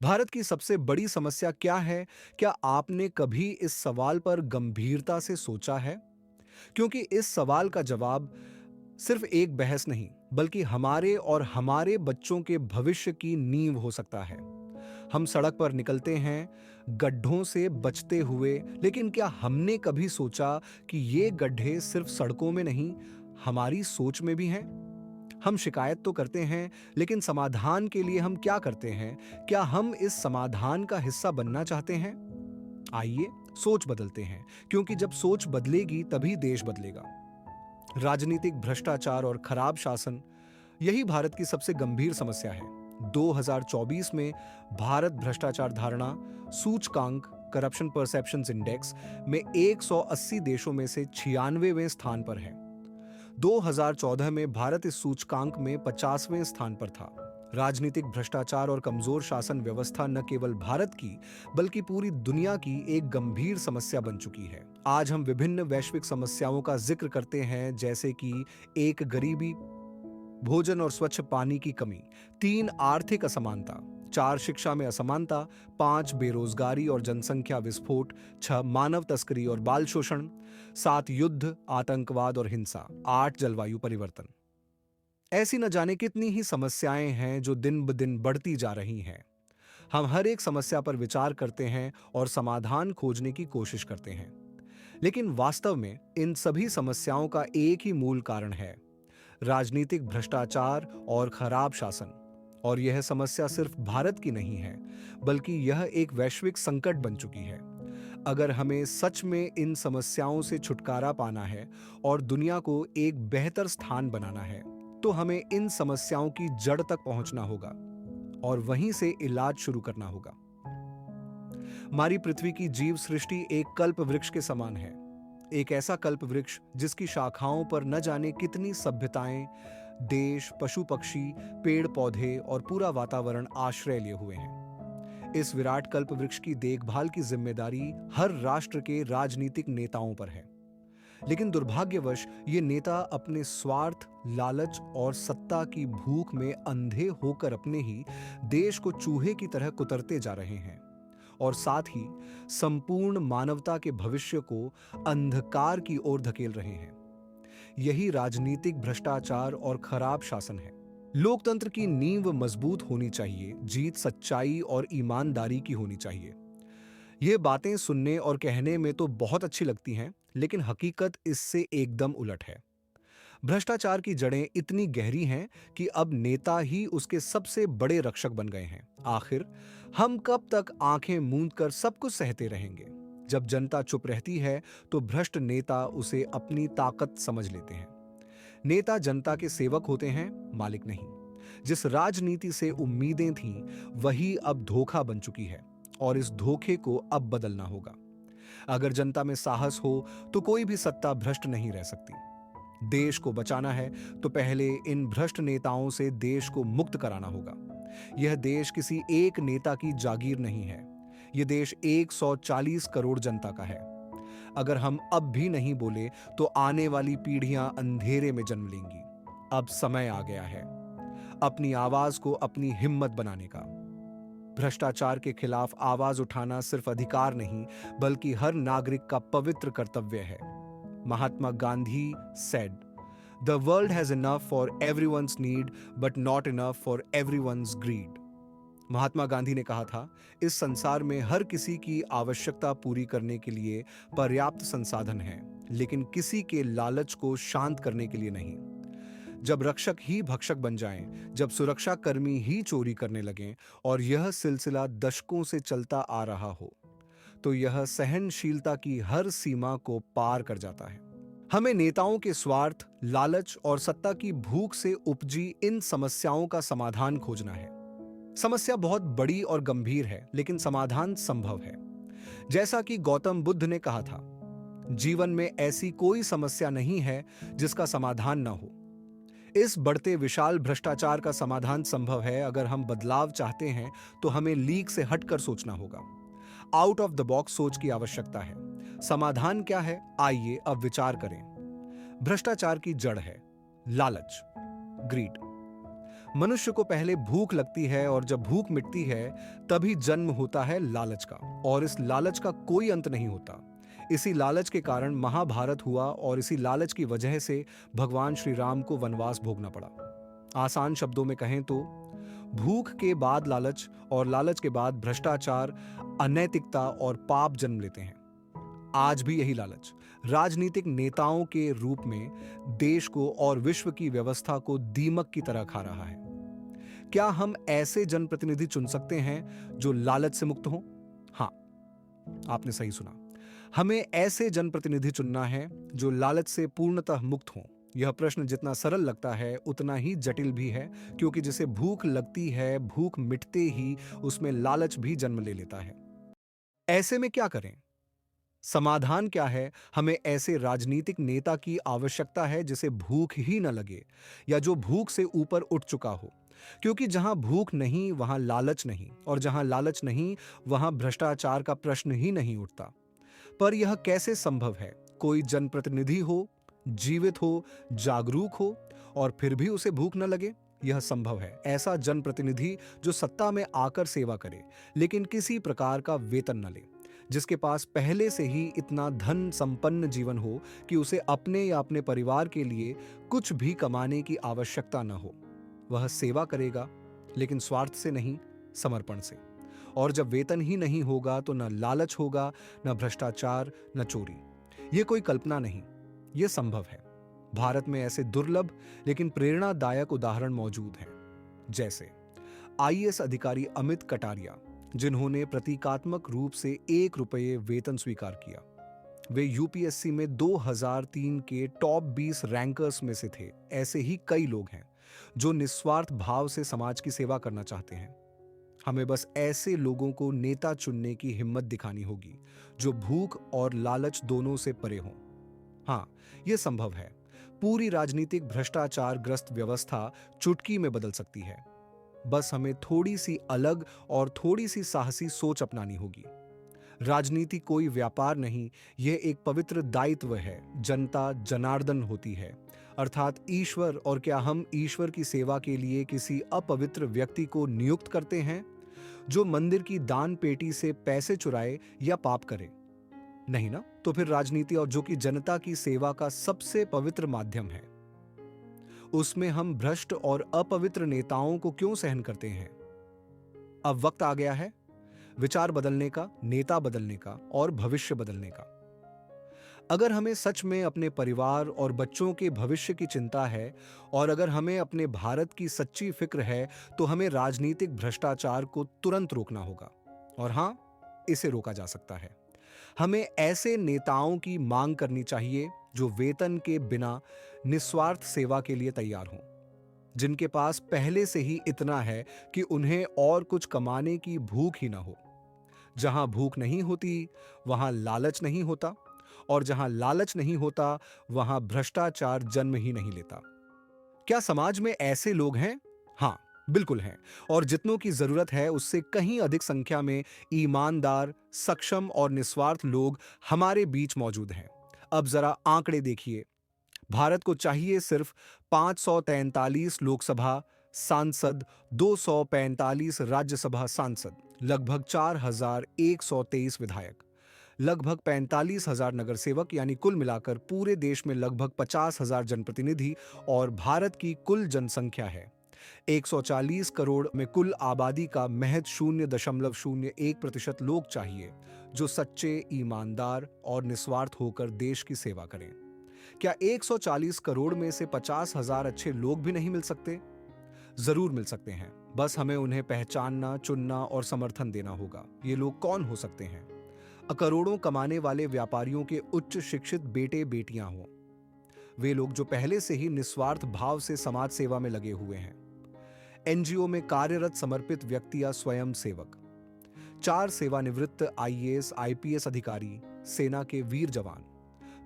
भारत की सबसे बड़ी समस्या क्या है? क्या आपने कभी इस सवाल पर गंभीरता से सोचा है? क्योंकि इस सवाल का जवाब सिर्फ एक बहस नहीं, बल्कि हमारे और हमारे बच्चों के भविष्य की नींव हो सकता है। हम सड़क पर निकलते हैं, गड्ढों से बचते हुए, लेकिन क्या हमने कभी सोचा कि ये गड्ढे सिर्फ सड़कों में नहीं, हमारी सोच में भी हैं? हम शिकायत तो करते हैं, लेकिन समाधान के लिए हम क्या करते हैं? क्या हम इस समाधान का हिस्सा बनना चाहते हैं? आइए सोच बदलते हैं, क्योंकि जब सोच बदलेगी तभी देश बदलेगा। राजनीतिक भ्रष्टाचार और खराब शासन, यही भारत की सबसे गंभीर समस्या है। 2024 में भारत भ्रष्टाचार धारणा सूचकांक करप्शन परसेप्शंस इंडेक्स में 180 देशों में से 96वें स्थान पर है। 2014 में भारत इस सूचकांक में 50वें स्थान पर था। राजनीतिक भ्रष्टाचार और कमजोर शासन व्यवस्था न केवल भारत की, बल्कि पूरी दुनिया की एक गंभीर समस्या बन चुकी है। आज हम विभिन्न वैश्विक समस्याओं का जिक्र करते हैं, जैसे कि एक गरीबी, भोजन और स्वच्छ पानी की कमी, 3 आर्थिक असमानता, 4 शिक्षा में असमानता, 5 बेरोजगारी और जनसंख्या विस्फोट, 6 मानव तस्करी और बाल शोषण, 7 युद्ध, आतंकवाद और हिंसा, 8 जलवायु परिवर्तन। ऐसी न जाने कितनी ही समस्याएं हैं जो दिन ब दिन बढ़ती जा रही हैं। हम हर एक समस्या पर विचार करते हैं और समाधान खोजने की कोशिश करते हैं, लेकिन वास्तव में इन सभी समस्याओं का एक ही मूल कारण है: राजनीतिक भ्रष्टाचार और खराब शासन। और यह समस्या सिर्फ भारत की नहीं है, बल्कि यह एक वैश्विक संकट बन चुकी है। अगर हमें सच में इन समस्याओं से छुटकारा पाना है और दुनिया को एक बेहतर स्थान बनाना है, तो हमें इन समस्याओं की जड़ तक पहुंचना होगा और वहीं से इलाज शुरू करना होगा। हमारी पृथ्वी की जीव सृष्टि एक कल्प वृक्ष के समान है। एक ऐसा कल्प वृक्ष जिसकी शाखाओं पर न जाने कितनी सभ्यताएं, देश, पशु पक्षी, पेड़ पौधे और पूरा वातावरण आश्रय लिए हुए हैं। इस विराट कल्प वृक्ष की देखभाल की जिम्मेदारी हर राष्ट्र के राजनीतिक नेताओं पर है। लेकिन दुर्भाग्यवश ये नेता अपने स्वार्थ, लालच और सत्ता की भूख में अंधे होकर अपने ही देश को चूहे की तरह कुतरते जा रहे हैं और साथ ही संपूर्ण मानवता के भविष्य को अंधकार की ओर धकेल रहे हैं। यही राजनीतिक भ्रष्टाचार और खराब शासन है। लोकतंत्र की नींव मजबूत होनी चाहिए, जीत सच्चाई और ईमानदारी की होनी चाहिए। ये बातें सुनने और कहने में तो बहुत अच्छी लगती हैं, लेकिन हकीकत इससे एकदम उलट है। भ्रष्टाचार की जड़ें इतनी गहरी हैं कि अब नेता ही उसके सबसे बड़े रक्षक बन गए हैं। आखिर हम कब तक आंखें मूंद कर सब कुछ सहते रहेंगे? जब जनता चुप रहती है, तो भ्रष्ट नेता उसे अपनी ताकत समझ लेते हैं। नेता जनता के सेवक होते हैं, मालिक नहीं। जिस राजनीति से उम्मीदें थीं, वही अब धोखा बन चुकी है और इस धोखे को अब बदलना होगा। अगर जनता में साहस हो, तो कोई भी सत्ता भ्रष्ट नहीं रह सकती। देश को बचाना है तो पहले इन भ्रष्ट नेताओं से देश को मुक्त कराना होगा। यह देश किसी एक नेता की जागीर नहीं है। यह देश 140 करोड़ जनता का है। अगर हम अब भी नहीं बोले, तो आने वाली पीढ़ियां अंधेरे में जन्म लेंगी। अब समय आ गया है अपनी आवाज को अपनी हिम्मत बनाने का। भ्रष्टाचार के खिलाफ आवाज उठाना सिर्फ अधिकार नहीं, बल्कि हर नागरिक का पवित्र कर्तव्य है। Mahatma Gandhi said, "The world has enough for everyone's need, but not enough for everyone's greed." Mahatma Gandhi ने कहा था, इस संसार में हर किसी की आवश्यकता पूरी करने के लिए पर्याप्त संसाधन हैं, लेकिन किसी के लालच को शांत करने के लिए नहीं। जब रक्षक ही भक्षक बन जाएं, जब सुरक्षा कर्मी ही चोरी करने लगें और यह सिलसिला दशकों से चलता आ रहा हो, तो यह सहनशीलता की हर सीमा को पार कर जाता है। हमें नेताओं के स्वार्थ, लालच और सत्ता की भूख से उपजी इन समस्याओं का समाधान खोजना है। समस्या बहुत बड़ी और गंभीर है, लेकिन समाधान संभव है। जैसा कि गौतम बुद्ध ने कहा था, जीवन में ऐसी कोई समस्या नहीं है जिसका समाधान न हो। इस बढ़ते विशाल भ्रष्टाचार का समाधान संभव है। अगर हम बदलाव चाहते हैं, तो हमें लीक से हटकर सोचना होगा। आउट ऑफ द बॉक्स सोच की आवश्यकता है। समाधान क्या है? आइए अब विचार करें। भ्रष्टाचार की जड़ है लालच, ग्रीड। मनुष्य को पहले भूख लगती है और जब भूख मिटती है तभी जन्म होता है लालच का, और इस लालच का कोई अंत नहीं होता। इसी लालच के कारण महाभारत हुआ और इसी लालच की वजह से भगवान श्री राम को वनवास भोगना पड़ा। आसान शब्दों में कहें तो भूख के बाद लालच और लालच के बाद भ्रष्टाचार, अनैतिकता और पाप जन्म लेते हैं। आज भी यही लालच राजनीतिक नेताओं के रूप में देश को और विश्व की व्यवस्था को दीमक की तरह खा रहा है। क्या हम ऐसे जनप्रतिनिधि चुन सकते हैं जो लालच से मुक्त हों? हाँ, आपने सही सुना। हमें ऐसे जनप्रतिनिधि चुनना है जो लालच से पूर्णतः मुक्त हों। यह प्रश्न जितना सरल लगता है उतना ही जटिल भी है, क्योंकि जिसे भूख लगती है, भूख मिटते ही उसमें लालच भी जन्म ले लेता है। ऐसे में क्या करें? समाधान क्या है? हमें ऐसे राजनीतिक नेता की आवश्यकता है जिसे भूख ही न लगे, या जो भूख से ऊपर उठ चुका हो। क्योंकि जहां भूख नहीं वहां लालच नहीं, और जहां लालच नहीं वहां भ्रष्टाचार का प्रश्न ही नहीं उठता। पर यह कैसे संभव है? कोई जनप्रतिनिधि हो, जीवित हो, जागरूक हो, और फिर भी उसे भूख न लगे? यह संभव है। ऐसा जनप्रतिनिधि जो सत्ता में आकर सेवा करे लेकिन किसी प्रकार का वेतन न ले, जिसके पास पहले से ही इतना धन संपन्न जीवन हो कि उसे अपने या अपने परिवार के लिए कुछ भी कमाने की आवश्यकता न हो। वह सेवा करेगा, लेकिन स्वार्थ से नहीं, समर्पण से। और जब वेतन ही नहीं होगा तो न लालच होगा, न भ्रष्टाचार, न चोरी। यह कोई कल्पना नहीं, यह संभव है। भारत में ऐसे दुर्लभ लेकिन प्रेरणादायक उदाहरण मौजूद हैं। जैसे आईएएस अधिकारी अमित कटारिया, जिन्होंने प्रतीकात्मक रूप से 1 रुपये वेतन स्वीकार किया। वे यूपीएससी में 2003 के टॉप 20 रैंकर्स में से थे। ऐसे ही कई लोग हैं जो निस्वार्थ भाव से समाज की सेवा करना चाहते हैं। हमें बस ऐसे लोगों को नेता चुनने की हिम्मत दिखानी होगी जो भूख और लालच दोनों से परे हों। हाँ, यह संभव है। पूरी राजनीतिक भ्रष्टाचार ग्रस्त व्यवस्था चुटकी में बदल सकती है। बस हमें थोड़ी सी अलग और थोड़ी सी साहसी सोच अपनानी होगी। राजनीति कोई व्यापार नहीं, यह एक पवित्र दायित्व है। जनता जनार्दन होती है, अर्थात ईश्वर। और क्या हम ईश्वर की सेवा के लिए किसी अपवित्र व्यक्ति को नियुक्त करते हैं जो मंदिर की दान पेटी से पैसे चुराए या पाप करे? नहीं ना। तो फिर राजनीति, और जो कि जनता की सेवा का सबसे पवित्र माध्यम है, उसमें हम भ्रष्ट और अपवित्र नेताओं को क्यों सहन करते हैं? अब वक्त आ गया है विचार बदलने का, नेता बदलने का और भविष्य बदलने का। अगर हमें सच में अपने परिवार और बच्चों के भविष्य की चिंता है, और अगर हमें अपने भारत की सच्ची फिक्र है, तो हमें राजनीतिक भ्रष्टाचार को तुरंत रोकना होगा। और हां, इसे रोका जा सकता है। हमें ऐसे नेताओं की मांग करनी चाहिए जो वेतन के बिना निस्वार्थ सेवा के लिए तैयार हों, जिनके पास पहले से ही इतना है कि उन्हें और कुछ कमाने की भूख ही ना हो। जहां भूख नहीं होती वहां लालच नहीं होता, और जहां लालच नहीं होता वहां भ्रष्टाचार जन्म ही नहीं लेता। क्या समाज में ऐसे लोग हैं? हाँ, बिल्कुल हैं। और जितनों की जरूरत है उससे कहीं अधिक संख्या में ईमानदार, सक्षम और निस्वार्थ लोग हमारे बीच मौजूद हैं। अब जरा आंकड़े देखिए। भारत को चाहिए सिर्फ 543 लोकसभा सांसद, 245 राज्यसभा सांसद, लगभग 4123 विधायक, लगभग 45,000 नगर सेवक, यानी कुल मिलाकर पूरे देश में लगभग 50,000 जनप्रतिनिधि। और भारत की कुल जनसंख्या है 140 करोड़ में कुल आबादी का महज 0.01% लोग चाहिए जो सच्चे, ईमानदार और निस्वार्थ होकर देश की सेवा करें। क्या 140 करोड़ में से 50,000 अच्छे लोग भी नहीं मिल सकते? जरूर मिल सकते हैं। बस हमें उन्हें पहचानना, चुनना और समर्थन देना होगा। ये लोग कौन हो सकते हैं? करोड़ों कमाने वाले व्यापारियों के उच्च शिक्षित बेटे बेटियां हों। वे लोग जो पहले से ही निस्वार्थ भाव से समाज सेवा में लगे हुए हैं। एनजीओ में कार्यरत समर्पित व्यक्ति या स्वयं सेवक, 4 सेवानिवृत्त आईएएस आईपीएस अधिकारी, सेना के वीर जवान,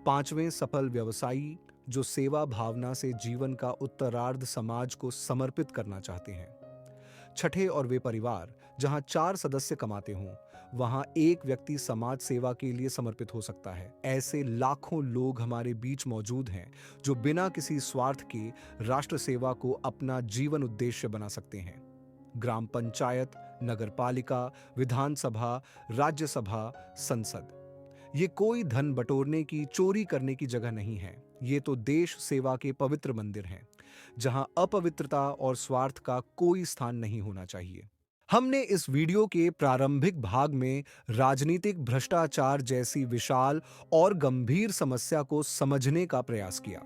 5वें सफल व्यवसायी जो सेवा भावना से जीवन का उत्तरार्ध समाज को समर्पित करना चाहते हैं। छठे और वे परिवार जहां 4 सदस्य कमाते हों, वहां एक व्यक्ति समाज सेवा के लिए समर्पित हो सकता है। ऐसे लाखों लोग हमारे बीच मौजूद हैं जो बिना किसी स्वार्थ के राष्ट्र सेवा को अपना जीवन उद्देश्य बना सकते हैं। ग्राम पंचायत, नगरपालिका, विधानसभा, राज्यसभा, संसद, ये कोई धन बटोरने की, चोरी करने की जगह नहीं है। ये तो देश सेवा के पवित्र मंदिर हैं, जहां अपवित्रता और स्वार्थ का कोई स्थान नहीं होना चाहिए। हमने इस वीडियो के प्रारंभिक भाग में राजनीतिक भ्रष्टाचार जैसी विशाल और गंभीर समस्या को समझने का प्रयास किया।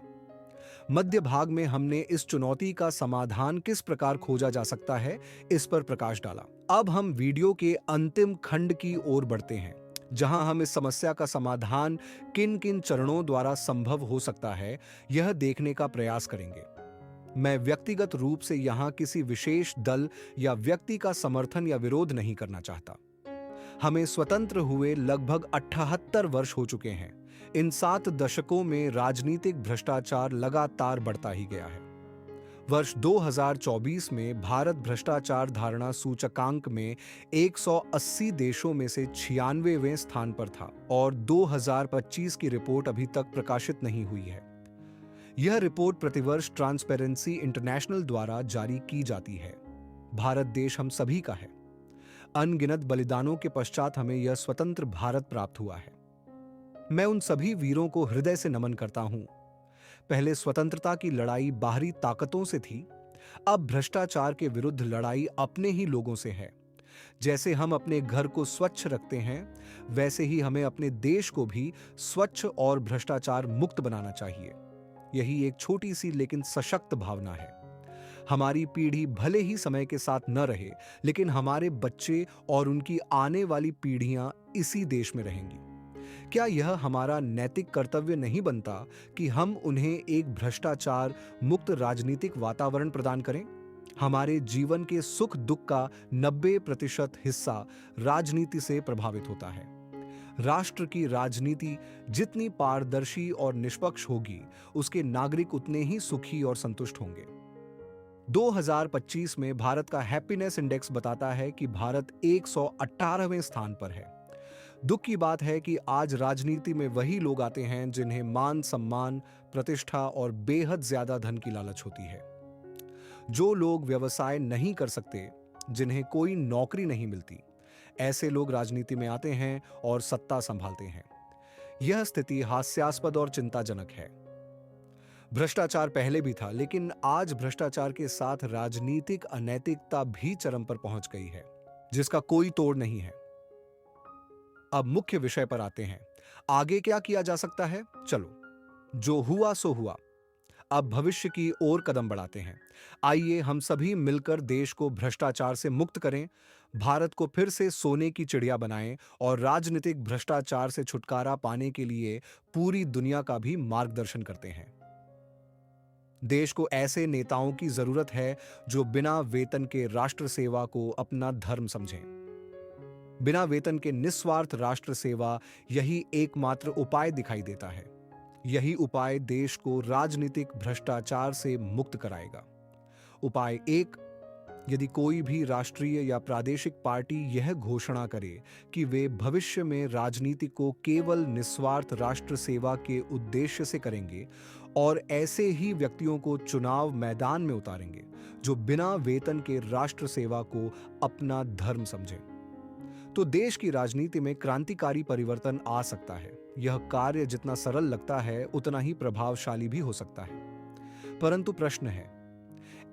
मध्य भाग में हमने इस चुनौती का समाधान किस प्रकार खोजा जा सकता है, इस पर प्रकाश डाला। अब हम वीडियो के अंतिम खंड की ओर बढ़ते हैं, जहां हम इस समस्या का समाधान किन किन चरणों द्वारा संभव हो सकता है, यह देखने का प्रयास करेंगे। मैं व्यक्तिगत रूप से यहां किसी विशेष दल या व्यक्ति का समर्थन या विरोध नहीं करना चाहता। हमें स्वतंत्र हुए लगभग 78 वर्ष हो चुके हैं। इन 7 दशकों में राजनीतिक भ्रष्टाचार लगातार बढ़ता ही गया है। वर्ष 2024 में भारत भ्रष्टाचार धारणा सूचकांक में 180 देशों में से 96वें स्थान पर था और 2025 की रिपोर्ट अभी तक प्रकाशित नहीं हुई है। यह रिपोर्ट प्रतिवर्ष ट्रांसपेरेंसी इंटरनेशनल द्वारा जारी की जाती है। भारत देश हम सभी का है। अनगिनत बलिदानों के पश्चात हमें यह स्वतंत्र भारत प्राप्त हुआ है। मैं उन सभी वीरों को हृदय से नमन करता हूं। पहले स्वतंत्रता की लड़ाई बाहरी ताकतों से थी, अब भ्रष्टाचार के विरुद्ध लड़ाई अपने ही लोगों से है। जैसे हम अपने घर को स्वच्छ रखते हैं, वैसे ही हमें अपने देश को भी स्वच्छ और भ्रष्टाचार मुक्त बनाना चाहिए। यही एक छोटी सी लेकिन सशक्त भावना है। हमारी पीढ़ी भले ही समय के साथ न रहे, लेकिन हमारे बच्चे और उनकी आने वाली पीढ़ियां इसी देश में रहेंगी। क्या यह हमारा नैतिक कर्तव्य नहीं बनता कि हम उन्हें एक भ्रष्टाचार मुक्त राजनीतिक वातावरण प्रदान करें? हमारे जीवन के सुख दुख का 90% हिस्सा राजनीति से प्रभावित होता है। राष्ट्र की राजनीति जितनी पारदर्शी और निष्पक्ष होगी, उसके नागरिक उतने ही सुखी और संतुष्ट होंगे। 2025 में भारत का हैप्पीनेस इंडेक्स बताता है कि भारत 118वें स्थान पर है। दुख की बात है कि आज राजनीति में वही लोग आते हैं जिन्हें मान सम्मान, प्रतिष्ठा और बेहद ज्यादा धन की लालच होती है। जो लोग व्यवसाय नहीं कर सकते, जिन्हें कोई नौकरी नहीं मिलती, ऐसे लोग राजनीति में आते हैं और सत्ता संभालते हैं। यह स्थिति हास्यास्पद और चिंताजनक है। भ्रष्टाचार पहले भी था, लेकिन आज भ्रष्टाचार के साथ राजनीतिक अनैतिकता भी चरम पर पहुंच गई है, जिसका कोई तोड़ नहीं है। अब मुख्य विषय पर आते हैं। आगे क्या किया जा सकता है? चलो, जो हुआ सो हुआ। अब भविष्य की ओर कदम बढ़ाते हैं। आइए हम सभी मिलकर देश को भ्रष्टाचार से मुक्त करें, भारत को फिर से सोने की चिड़िया बनाएं और राजनीतिक भ्रष्टाचार से छुटकारा पाने के लिए पूरी दुनिया का भी मार्गदर्शन करते हैं। देश को ऐसे नेताओं की जरूरत है जो बिना वेतन के राष्ट्र सेवा को अपना धर्म समझें। बिना वेतन के निस्वार्थ राष्ट्र सेवा, यही एकमात्र उपाय दिखाई देता है। यही उपाय देश को राजनीतिक भ्रष्टाचार से मुक्त कराएगा। उपाय 1, यदि कोई भी राष्ट्रीय या प्रादेशिक पार्टी यह घोषणा करे कि वे भविष्य में राजनीति को केवल निस्वार्थ राष्ट्र सेवा के उद्देश्य से करेंगे और ऐसे ही व्यक्तियों को चुनाव मैदान में उतारेंगे जो बिना वेतन के राष्ट्र सेवा को अपना धर्म समझें, तो देश की राजनीति में क्रांतिकारी परिवर्तन आ सकता है। यह कार्य जितना सरल लगता है, उतना ही प्रभावशाली भी हो सकता है। परंतु प्रश्न है,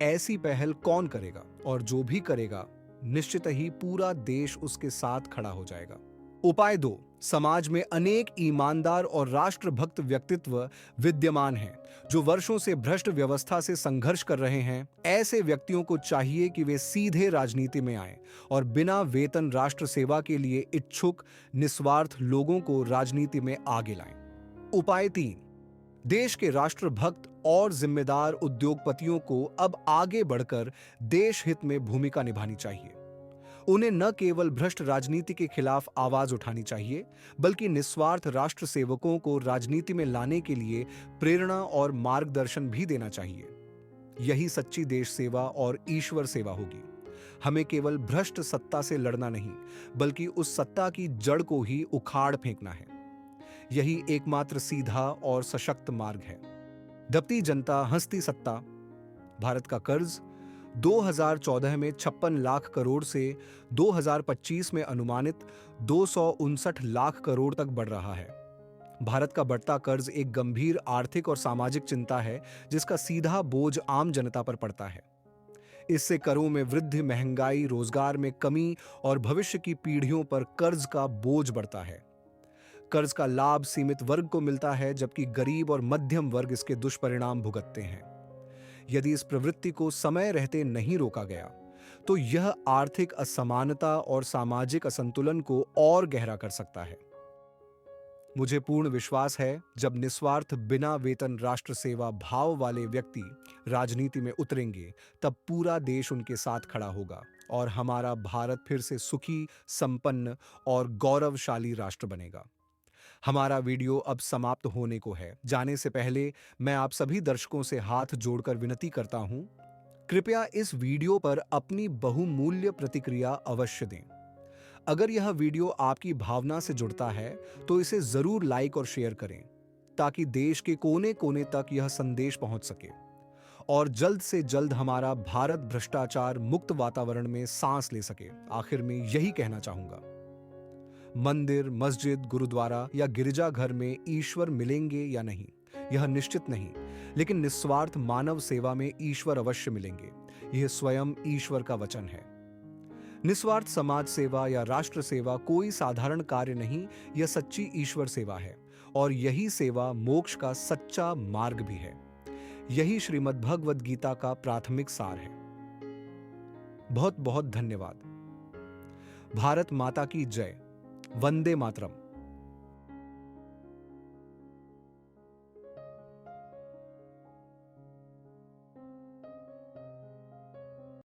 ऐसी पहल कौन करेगा? और जो भी करेगा, निश्चित ही पूरा देश उसके साथ खड़ा हो जाएगा। उपाय 2, समाज में अनेक ईमानदार और राष्ट्रभक्त व्यक्तित्व विद्यमान हैं जो वर्षों से भ्रष्ट व्यवस्था से संघर्ष कर रहे हैं। ऐसे व्यक्तियों को चाहिए कि वे सीधे राजनीति में आएं और बिना वेतन राष्ट्र सेवा के लिए इच्छुक निस्वार्थ लोगों को राजनीति में आगे लाएं। उपाय 3, देश के राष्ट्रभक्त और जिम्मेदार उद्योगपतियों को अब आगे बढ़कर देश हित में भूमिका निभानी चाहिए। उन्हें न केवल भ्रष्ट राजनीति के खिलाफ आवाज उठानी चाहिए, बल्कि निस्वार्थ राष्ट्र सेवकों को राजनीति में लाने के लिए प्रेरणा और मार्गदर्शन भी देना चाहिए। यही सच्ची देश सेवा और ईश्वर सेवा होगी। हमें केवल भ्रष्ट सत्ता से लड़ना नहीं, बल्कि उस सत्ता की जड़ को ही उखाड़ फेंकना है। यही एकमात्र सीधा और सशक्त मार्ग है। दबती जनता, हंसती सत्ता। भारत का कर्ज 2014 में 56 लाख करोड़ से 2025 में अनुमानित 259 लाख करोड़ तक बढ़ रहा है। भारत का बढ़ता कर्ज एक गंभीर आर्थिक और सामाजिक चिंता है, जिसका सीधा बोझ आम जनता पर पड़ता है। इससे करों में वृद्धि, महंगाई, रोजगार में कमी और भविष्य की पीढ़ियों पर कर्ज का बोझ बढ़ता है। कर्ज का लाभ सीमित वर्ग को मिलता है, जबकि गरीब और मध्यम वर्ग इसके दुष्परिणाम भुगतते हैं। यदि इस प्रवृत्ति को समय रहते नहीं रोका गया, तो यह आर्थिक असमानता और सामाजिक असंतुलन को और गहरा कर सकता है। मुझे पूर्ण विश्वास है, जब निस्वार्थ बिना वेतन राष्ट्र सेवा भाव वाले व्यक्ति राजनीति में उतरेंगे, तब पूरा देश उनके साथ खड़ा होगा और हमारा भारत फिर से सुखी, संपन्न और गौरवशाली राष्ट्र बनेगा। हमारा वीडियो अब समाप्त होने को है। जाने से पहले मैं आप सभी दर्शकों से हाथ जोड़कर विनती करता हूं, कृपया इस वीडियो पर अपनी बहुमूल्य प्रतिक्रिया अवश्य दें। अगर यह वीडियो आपकी भावना से जुड़ता है, तो इसे जरूर लाइक और शेयर करें, ताकि देश के कोने कोने तक यह संदेश पहुंच सके और जल्द से जल्द हमारा भारत भ्रष्टाचार मुक्त वातावरण में सांस ले सके। आखिर में यही कहना चाहूंगा, मंदिर, मस्जिद, गुरुद्वारा या गिरजाघर में ईश्वर मिलेंगे या नहीं, यह निश्चित नहीं, लेकिन निस्वार्थ मानव सेवा में ईश्वर अवश्य मिलेंगे। यह स्वयं ईश्वर का वचन है। निस्वार्थ समाज सेवा या राष्ट्र सेवा कोई साधारण कार्य नहीं, यह सच्ची ईश्वर सेवा है और यही सेवा मोक्ष का सच्चा मार्ग भी है। यही श्रीमद् भगवद गीता का प्राथमिक सार है। बहुत बहुत धन्यवाद। भारत माता की जय। वंदे मातरम।